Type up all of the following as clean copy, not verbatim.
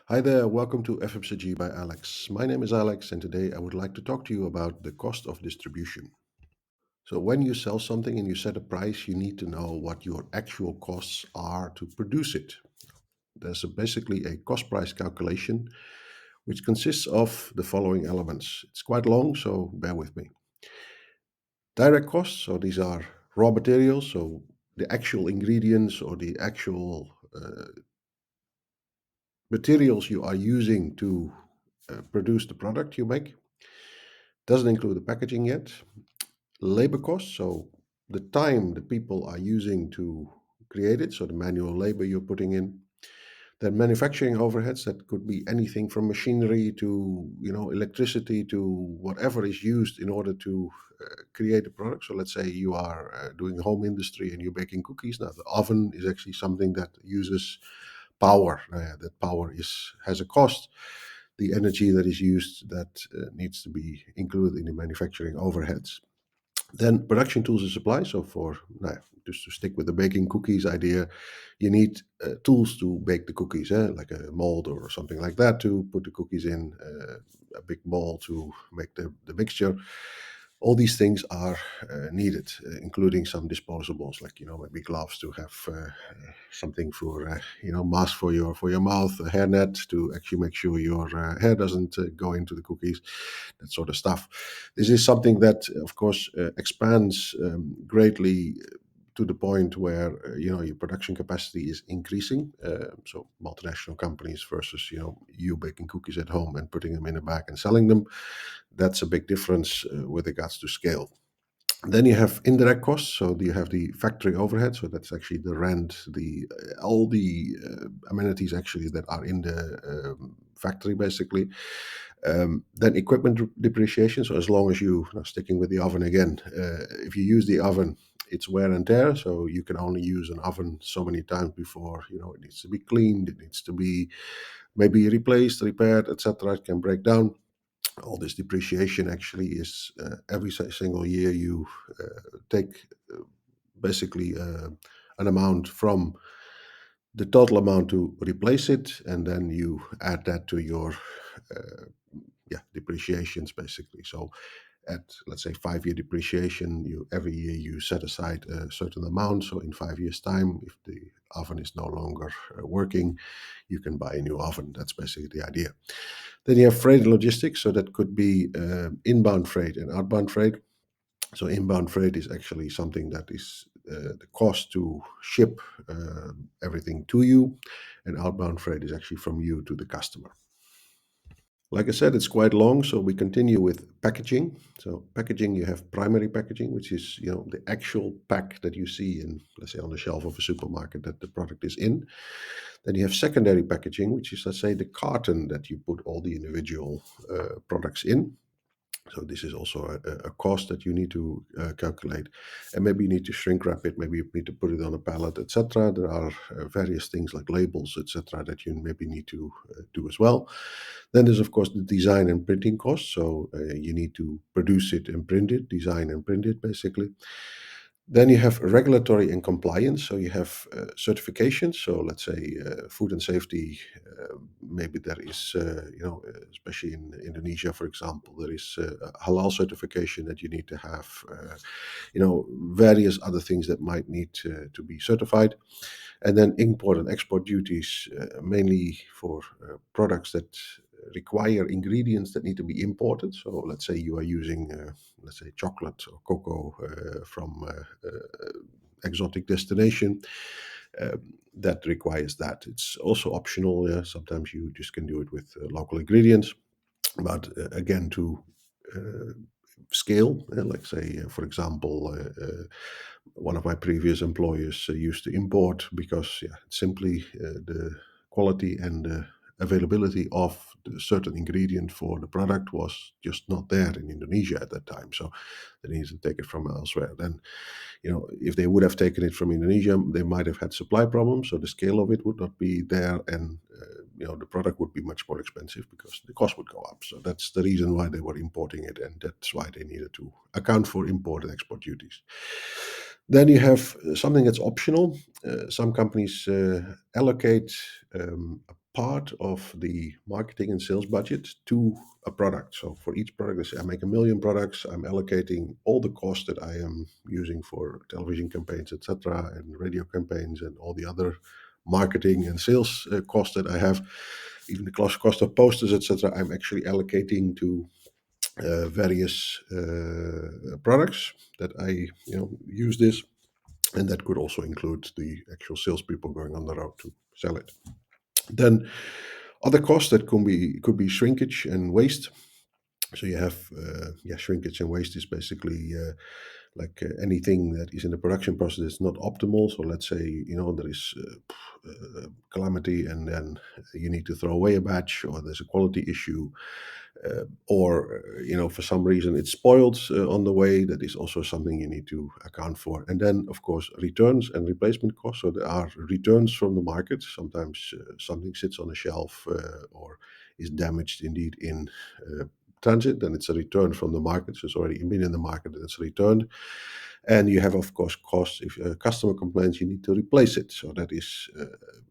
Hi there, welcome to FMCG by Alex. My name is Alex, and today I would like to talk to you about the cost of distribution. So, when you sell something and you set a price, you need to know what your actual costs are to produce it. There's basically a cost price calculation which consists of the following elements. It's quite long, so bear with me. Direct costs, so these are raw materials, so the actual ingredients or the actual materials you are using to produce the product you make. Doesn't include the packaging yet. Labor costs, so the time the people are using to create it, so the manual labor you're putting in. Then manufacturing overheads, that could be anything from machinery to electricity to whatever is used in order to create a product. So let's say you are doing home industry and you're baking cookies. Now the oven is actually something that uses power. That power is has a cost. The energy that is used that needs to be included in the manufacturing overheads. Then production tools and supplies. So for just to stick with the baking cookies idea, you need tools to bake the cookies, like a mold or something like that to put the cookies in, a big bowl to make the mixture. All these things are needed, including some disposables, like maybe gloves to have something for mask for your mouth, a hairnet to actually make sure your hair doesn't go into the cookies, that sort of stuff. This is something that, of course, expands greatly to the point where your production capacity is increasing. So multinational companies versus you baking cookies at home and putting them in a bag and selling them. That's a big difference with regards to scale. Then you have indirect costs. So you have the factory overhead. So that's actually the rent, the all the amenities actually that are in the factory basically. Then equipment depreciation. So as long as you, now sticking with the oven again, if you use the oven, it's wear and tear. So you can only use an oven so many times before it needs to be cleaned. It needs to be maybe replaced, repaired, etc. It can break down. All this depreciation actually is every single year you take basically an amount from the total amount to replace it, and then you add that to your depreciations basically. So at, let's say, 5-year depreciation, you every year you set aside a certain amount. So in 5 years time, if the oven is no longer working, you can buy a new oven. That's basically the idea. Then you have freight and logistics. So that could be inbound freight and outbound freight. So inbound freight is actually something that is the cost to ship everything to you, and outbound freight is actually from you to the customer. Like I said, it's quite long, so we continue with packaging. So packaging, you have primary packaging, which is the actual pack that you see in, let's say, on the shelf of a supermarket that the product is in. Then you have secondary packaging, which is, let's say, the carton that you put all the individual products in. So this is also a cost that you need to calculate, and maybe you need to shrink wrap it. Maybe you need to put it on a pallet, etc. There are various things like labels, etc., that you maybe need to do as well. Then there's of course the design and printing costs. So you need to produce it and print it, design and print it, basically. Then you have regulatory and compliance. So you have certifications. So let's say food and safety. Maybe there is, especially in Indonesia, for example, there is halal certification that you need to have. Various other things that might need to be certified. And then import and export duties, mainly for products that require ingredients that need to be imported. So let's say you are using, let's say, chocolate or cocoa from exotic destination. That requires that. It's also optional. Yeah? Sometimes you just can do it with local ingredients. But again, to scale, like say, for example, one of my previous employers used to import because simply the quality and the availability of the certain ingredient for the product was just not there in Indonesia at that time. So they needed to take it from elsewhere. Then, if they would have taken it from Indonesia, they might have had supply problems. So the scale of it would not be there, and the product would be much more expensive because the cost would go up. So that's the reason why they were importing it, and that's why they needed to account for import and export duties. Then you have something that's optional. Some companies allocate a part of the marketing and sales budget to a product. So for each product, let's say I make 1 million products, I'm allocating all the costs that I am using for television campaigns, etc., and radio campaigns, and all the other marketing and sales costs that I have, even the cost of posters, etc. I'm actually allocating to various products that I use this, and that could also include the actual salespeople going on the road to sell it. Then other costs that could be shrinkage and waste. So you have shrinkage and waste is basically like anything that is in the production process is not optimal. So let's say there is calamity, and then you need to throw away a batch, or there's a quality issue, or for some reason it's spoiled on the way. That is also something you need to account for. And then of course returns and replacement costs. So there are returns from the market. Sometimes something sits on a shelf or is damaged indeed in transit, then it's a return from the market. So it's already been in the market and it's returned. And you have, of course, costs. If a customer complains, you need to replace it. So that is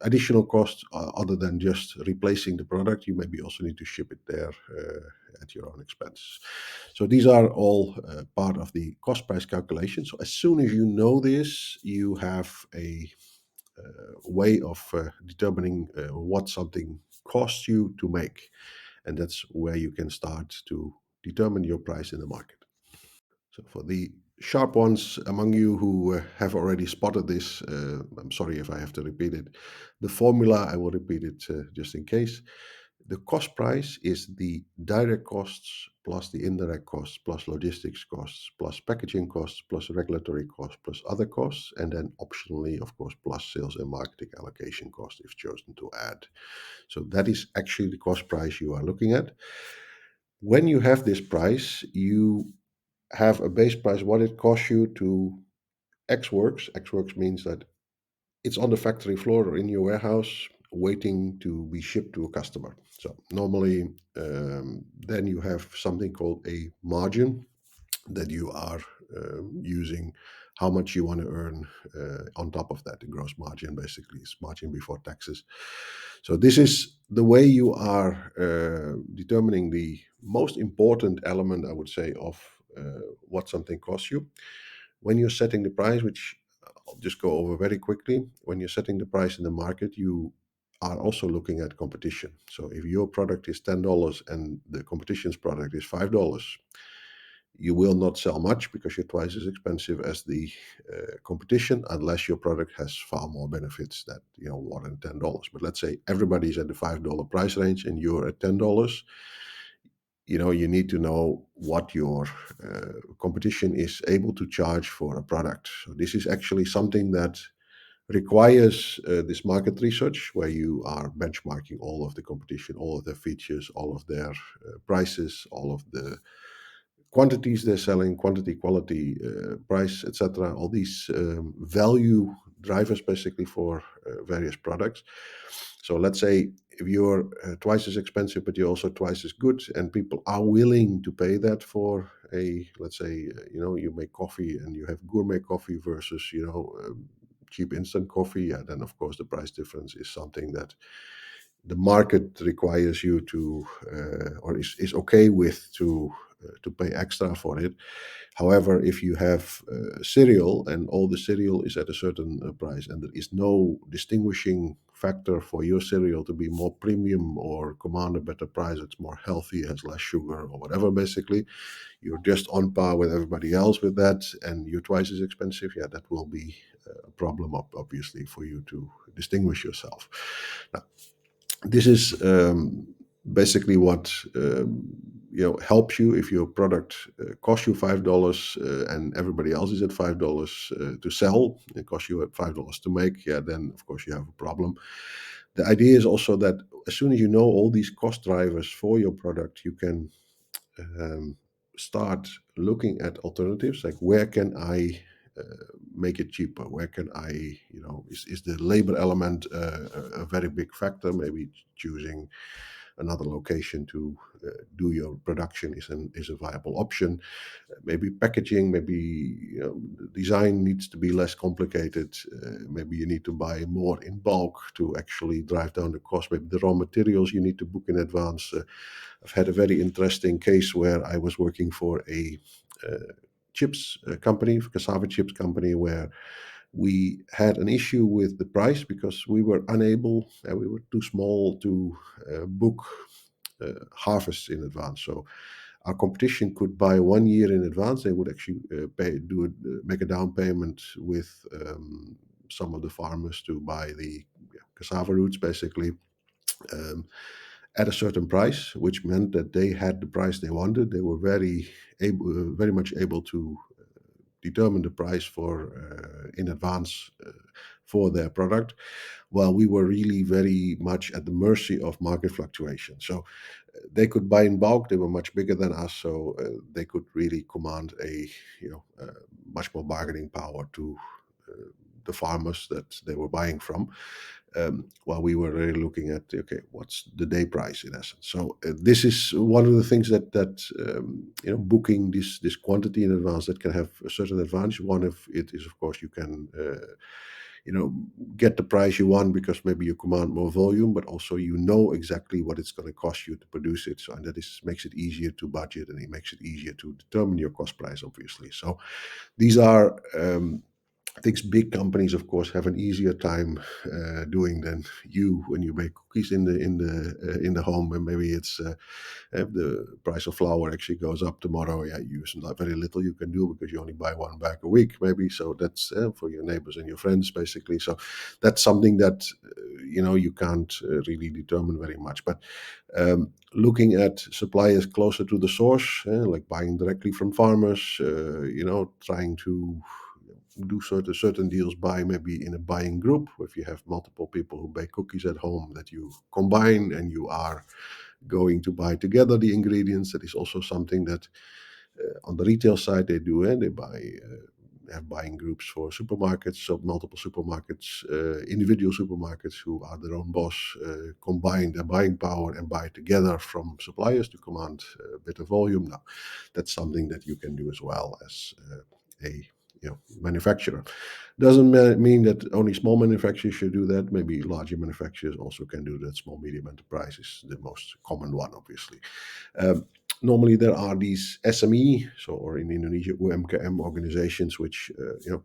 additional costs other than just replacing the product. You maybe also need to ship it there at your own expense. So these are all part of the cost price calculation. So as soon as you know this, you have a way of determining what something costs you to make. And that's where you can start to determine your price in the market. So for the sharp ones among you who have already spotted this, I'm sorry if I have to repeat it. The formula, I will repeat it just in case. The cost price is the direct costs plus the indirect costs plus logistics costs plus packaging costs plus regulatory costs plus other costs, and then optionally, of course, plus sales and marketing allocation costs if chosen to add. So that is actually the cost price you are looking at. When you have this price, you have a base price, what it costs you to X works. X works means that it's on the factory floor or in your warehouse waiting to be shipped to a customer. So normally, then you have something called a margin that you are using, how much you want to earn on top of that. The gross margin basically is margin before taxes. So this is the way you are determining the most important element, I would say, of what something costs you. When you're setting the price, which I'll just go over very quickly, when you're setting the price in the market, you are also looking at competition. So if your product is $10 and the competition's product is $5, you will not sell much because you're twice as expensive as the competition, unless your product has far more benefits that more than $10. But let's say everybody's at the $5 price range and you're at $10. You need to know what your competition is able to charge for a product. So this is actually something that requires this market research, where you are benchmarking all of the competition, all of their features, all of their prices, all of the quantities they're selling, quantity, quality, price, etc. All these value drivers basically for various products. So let's say if you're twice as expensive, but you're also twice as good, and people are willing to pay that for let's say, you make coffee and you have gourmet coffee versus, cheap instant coffee, yeah, then of course the price difference is something that the market requires you to, or is okay with to pay extra for it. However, if you have cereal and all the cereal is at a certain price, and there is no distinguishing factor for your cereal to be more premium or command a better price, it's more healthy, has less sugar or whatever, basically, you're just on par with everybody else with that, and you're twice as expensive, yeah, that will be a problem, obviously, for you to distinguish yourself. Now, this is basically what helps you. If your product costs you $5 and everybody else is at $5 to sell, it costs you at $5 to make, yeah, then of course you have a problem. The idea is also that as soon as you know all these cost drivers for your product, you can start looking at alternatives, like where can I make it cheaper? Where can I, is the labor element a very big factor? Maybe choosing another location to do your production is a viable option. Maybe packaging, maybe design needs to be less complicated. Maybe you need to buy more in bulk to actually drive down the cost. Maybe the raw materials you need to book in advance. I've had a very interesting case where I was working for a chips company, cassava chips company, where we had an issue with the price because we were unable, we were too small to book harvests in advance. So our competition could buy 1 year in advance. They would actually make a down payment with some of the farmers to buy the cassava roots, basically. Um, at a certain price, which meant that they had the price they wanted. They were very much able to determine the price for in advance for their product, while we were really very much at the mercy of market fluctuation. So they could buy in bulk. They were much bigger than us, so they could really command a much more bargaining power to the farmers that they were buying from, while we were really looking at, okay, what's the day price in essence. So this is one of the things that booking this quantity in advance that can have a certain advantage. One of it is, of course, you can get the price you want because maybe you command more volume, but also you know exactly what it's going to cost you to produce it. So, and that makes it easier to budget, and it makes it easier to determine your cost price, obviously. So these are things big companies, of course, have an easier time doing than you when you bake cookies in the home, and maybe it's if the price of flour actually goes up tomorrow. Yeah, not very little you can do because you only buy one bag a week, maybe. So that's for your neighbors and your friends, basically. So that's something that you can't really determine very much. But looking at suppliers closer to the source, like buying directly from farmers, trying to do certain deals by maybe in a buying group. If you have multiple people who bake cookies at home, that you combine and you are going to buy together the ingredients. That is also something that on the retail side they do, and they have buying groups for supermarkets, so multiple supermarkets, individual supermarkets who are their own boss, combine their buying power and buy together from suppliers to command a bit of volume. Now, that's something that you can do as well as a manufacturer. Doesn't mean that only small manufacturers should do that. Maybe larger manufacturers also can do that. Small, medium enterprise is the most common one, obviously. Um, Normally, there are these SME, so or in Indonesia UMKM organizations, which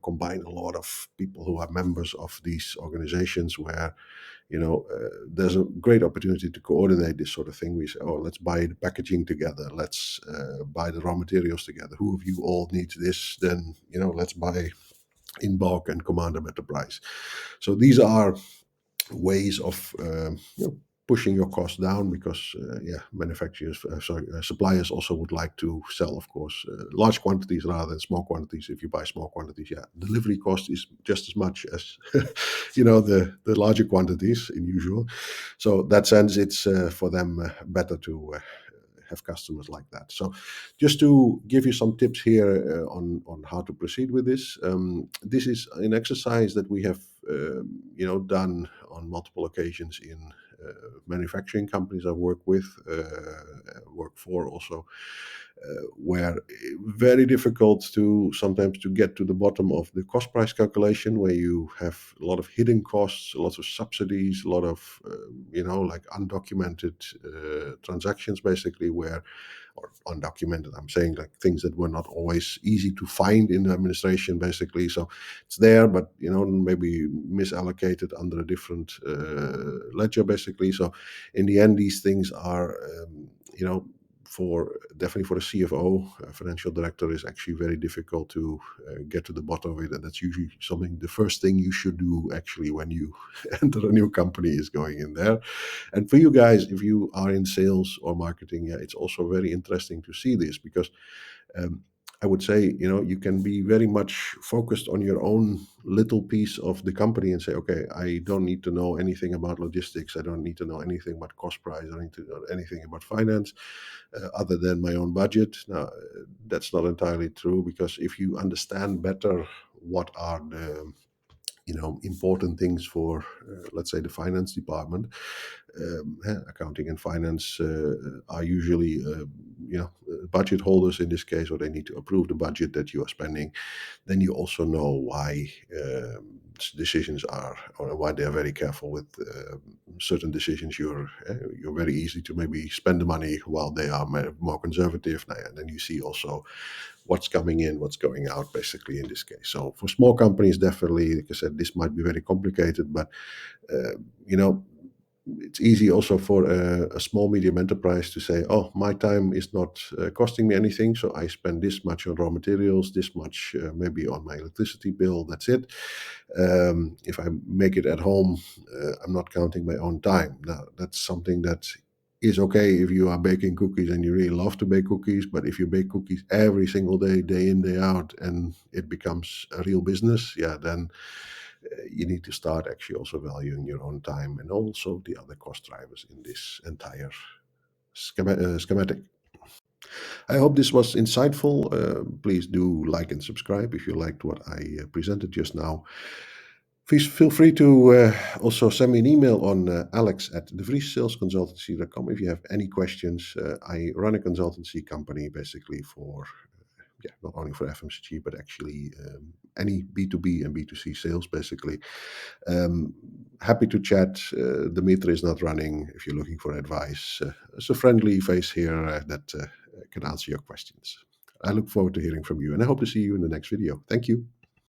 combine a lot of people who are members of these organizations, where there's a great opportunity to coordinate this sort of thing. We say, oh, let's buy the packaging together. Let's buy the raw materials together. Who of you all needs this? Then, let's buy in bulk and command a better price. So these are ways of pushing your costs down, because suppliers also would like to sell, of course, large quantities rather than small quantities. If you buy small quantities, delivery cost is just as much as the larger quantities in usual. So that sense, it's for them better to have customers like that. So just to give you some tips here on how to proceed with this. This is an exercise that we have done on multiple occasions in manufacturing companies I work for also, where very difficult to sometimes to get to the bottom of the cost price calculation, where you have a lot of hidden costs, a lot of subsidies, a lot of like undocumented transactions, basically, where or undocumented, I'm saying, like things that were not always easy to find in the administration, basically. So it's there, but maybe misallocated under a different ledger, basically. So in the end, these things are definitely for a CFO, a financial director, is actually very difficult to get to the bottom of it. And that's usually the first thing you should do actually when you enter a new company, is going in there. And for you guys, if you are in sales or marketing, it's also very interesting to see this, because um, I would say, you can be very much focused on your own little piece of the company and say, okay, I don't need to know anything about logistics. I don't need to know anything about cost price. I don't need to know anything about finance other than my own budget. Now, that's not entirely true, because if you understand better what are important things for, let's say, the finance department. Accounting and finance are usually, budget holders in this case, or they need to approve the budget that you are spending. Then you also know why decisions are, or why they are very careful with certain decisions. You're very easy to maybe spend the money while they are more conservative. Now, and then you see also what's coming in, what's going out, basically in this case. So for small companies, definitely, like I said, this might be very complicated, but uh, you know it's easy also for a small medium enterprise to say, oh, my time is not costing me anything, so I spend this much on raw materials, this much maybe on my electricity bill, that's it. If I make it at home, I'm not counting my own time. Now, that's something that is okay if you are baking cookies and you really love to bake cookies, but if you bake cookies every single day, day in, day out, and it becomes a real business, yeah, then you need to start actually also valuing your own time and also the other cost drivers in this entire schematic. I hope this was insightful. Please do like and subscribe if you liked what I presented just now. Please feel free to also send me an email on alex@devriessalesconsultancy.com if you have any questions. I run a consultancy company basically for not only for FMCG, but actually any B2B and B2C sales, basically. Happy to chat. The meter is not running if you're looking for advice. It's a friendly face here that can answer your questions. I look forward to hearing from you, and I hope to see you in the next video. Thank you.